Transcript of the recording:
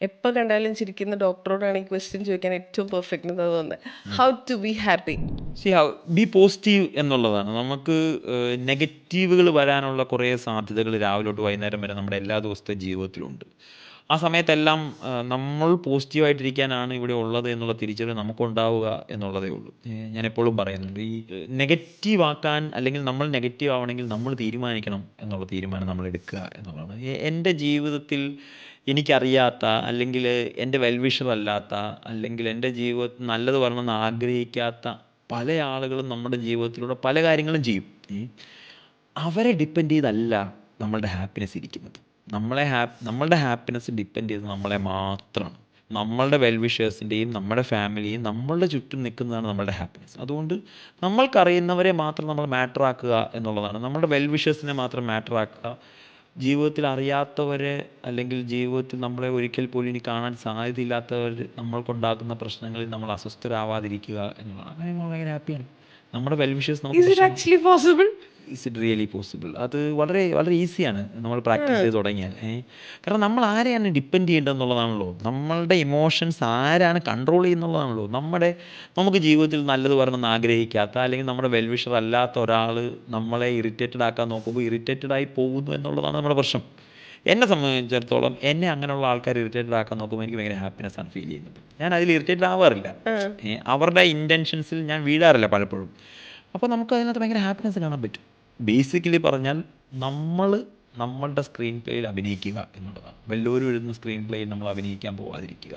എപ്പോൾ കണ്ടാലും ചിരിക്കുന്ന ഡോക്ടറോടാണ് ഈ ക്വസ്റ്റ്യൻ ചോദിക്കാൻ ഏറ്റവും പെർഫെക്റ്റ് എന്ന് തോന്നുന്നത്. How to be happy? See how be positive എന്നുള്ളതാണ്. നമുക്ക് നെഗറ്റീവുകൾ വരാനുള്ള കുറേ സാധ്യതകൾ രാവിലെ തൊട്ട് വൈകുന്നേരം വരെ നമ്മുടെ എല്ലാ ദിവസത്തെ ജീവിതത്തിലുണ്ട്. ആ സമയത്തെല്ലാം നമ്മൾ പോസിറ്റീവായിട്ടിരിക്കാനാണ് ഇവിടെ ഉള്ളത് എന്നുള്ള തിരിച്ചറിവ് നമുക്കുണ്ടാവുക എന്നുള്ളതേ ഉള്ളൂ. ഞാൻ എപ്പോഴും പറയുന്നുണ്ട്, ഈ നെഗറ്റീവ് ആക്കാൻ അല്ലെങ്കിൽ നമ്മൾ നെഗറ്റീവ് ആവണമെങ്കിൽ നമ്മൾ തീരുമാനിക്കണം എന്നുള്ള തീരുമാനം നമ്മൾ എടുക്കുക എന്നുള്ളതാണ്. എൻ്റെ ജീവിതത്തിൽ എനിക്കറിയാത്ത അല്ലെങ്കിൽ എൻ്റെ വെൽവിഷർ അല്ലാത്ത അല്ലെങ്കിൽ എൻ്റെ ജീവിതത്തിൽ നല്ലത് വരണമെന്ന് ആഗ്രഹിക്കാത്ത പല ആളുകളും നമ്മുടെ ജീവിതത്തിലൂടെ പല കാര്യങ്ങളും ചെയ്യും. അവരെ ഡിപ്പെൻഡ് ചെയ്തല്ല നമ്മളുടെ ഹാപ്പിനെസ് ഇരിക്കുന്നത്. നമ്മളുടെ ഹാപ്പിനെസ് ഡിപ്പെൻഡ് ചെയ്ത് നമ്മളെ മാത്രമാണ്. നമ്മളുടെ വെൽവിഷേഴ്സിൻ്റെയും നമ്മുടെ ഫാമിലിയും നമ്മളുടെ ചുറ്റും നിൽക്കുന്നതാണ് നമ്മളുടെ ഹാപ്പിനെസ്. അതുകൊണ്ട് നമ്മൾക്കറിയുന്നവരെ മാത്രം നമ്മൾ മാറ്റർ ആക്കുക എന്നുള്ളതാണ്. നമ്മളുടെ വെൽവിഷേഴ്സിനെ മാത്രം മാറ്റർ ആക്കുക. ജീവിതത്തിൽ അറിയാത്തവരെ അല്ലെങ്കിൽ ജീവിതത്തിൽ നമ്മളെ ഒരിക്കൽ പോലും ഇനി കാണാൻ സാധ്യതയില്ലാത്തവർ നമ്മൾക്കുണ്ടാക്കുന്ന പ്രശ്നങ്ങളിൽ നമ്മൾ അസ്വസ്ഥരാവാതിരിക്കുക എന്നുള്ളതാണ്. അങ്ങനെ നമ്മൾ ഭയങ്കര ഹാപ്പിയാണ്. നമ്മുടെ വെൽവിഷേഴ്സ് നമുക്ക് Is it actually possible? Is it really possible? അത് വളരെ വളരെ ഈസിയാണ് നമ്മൾ പ്രാക്ടീസ് ചെയ്ത് തുടങ്ങിയാൽ. കാരണം നമ്മൾ ആരെയാണ് ഡിപ്പെൻഡ് ചെയ്യേണ്ടതെന്നുള്ളതാണല്ലോ. നമ്മളുടെ ഇമോഷൻസ് ആരാണ് കൺട്രോൾ ചെയ്യുന്നുള്ളതാണല്ലോ. നമുക്ക് ജീവിതത്തിൽ നല്ലത് വരണമെന്ന് ആഗ്രഹിക്കാത്ത അല്ലെങ്കിൽ നമ്മുടെ വെൽവിഷർ അല്ലാത്ത ഒരാൾ നമ്മളെ ഇറിറ്റേറ്റഡ് ആക്കാൻ നോക്കുമ്പോൾ ഇറിറ്റേറ്റഡ് ആയി പോകുന്നു എന്നുള്ളതാണ് നമ്മുടെ പ്രശ്നം. എന്നെ സംബന്ധിച്ചിടത്തോളം എന്നെ അങ്ങനെയുള്ള ആൾക്കാർ ഇറിറ്റേറ്റഡ് ആക്കാൻ നോക്കുമ്പോൾ എനിക്ക് ഭയങ്കര ഹാപ്പിനെസ് ആണ് ഫീൽ ചെയ്യുന്നത്. ഞാൻ അതിൽ ഇറിറ്റേറ്റഡ് ആവാറില്ല. അവരുടെ ഇൻറ്റൻഷൻസിൽ ഞാൻ വീഴാറില്ല പലപ്പോഴും. അപ്പോൾ നമുക്ക് അതിനകത്ത് ഭയങ്കര ഹാപ്പിനെസ് കാണാൻ പറ്റും. ബേസിക്കലി പറഞ്ഞാൽ നമ്മൾ നമ്മളുടെ സ്ക്രീൻ പ്ലേയിൽ അഭിനയിക്കുക എന്നുള്ളതാണ്. വല്ലവരും എഴുതുന്ന സ്ക്രീൻ പ്ലേയിൽ നമ്മൾ അഭിനയിക്കാൻ പോകാതിരിക്കുക.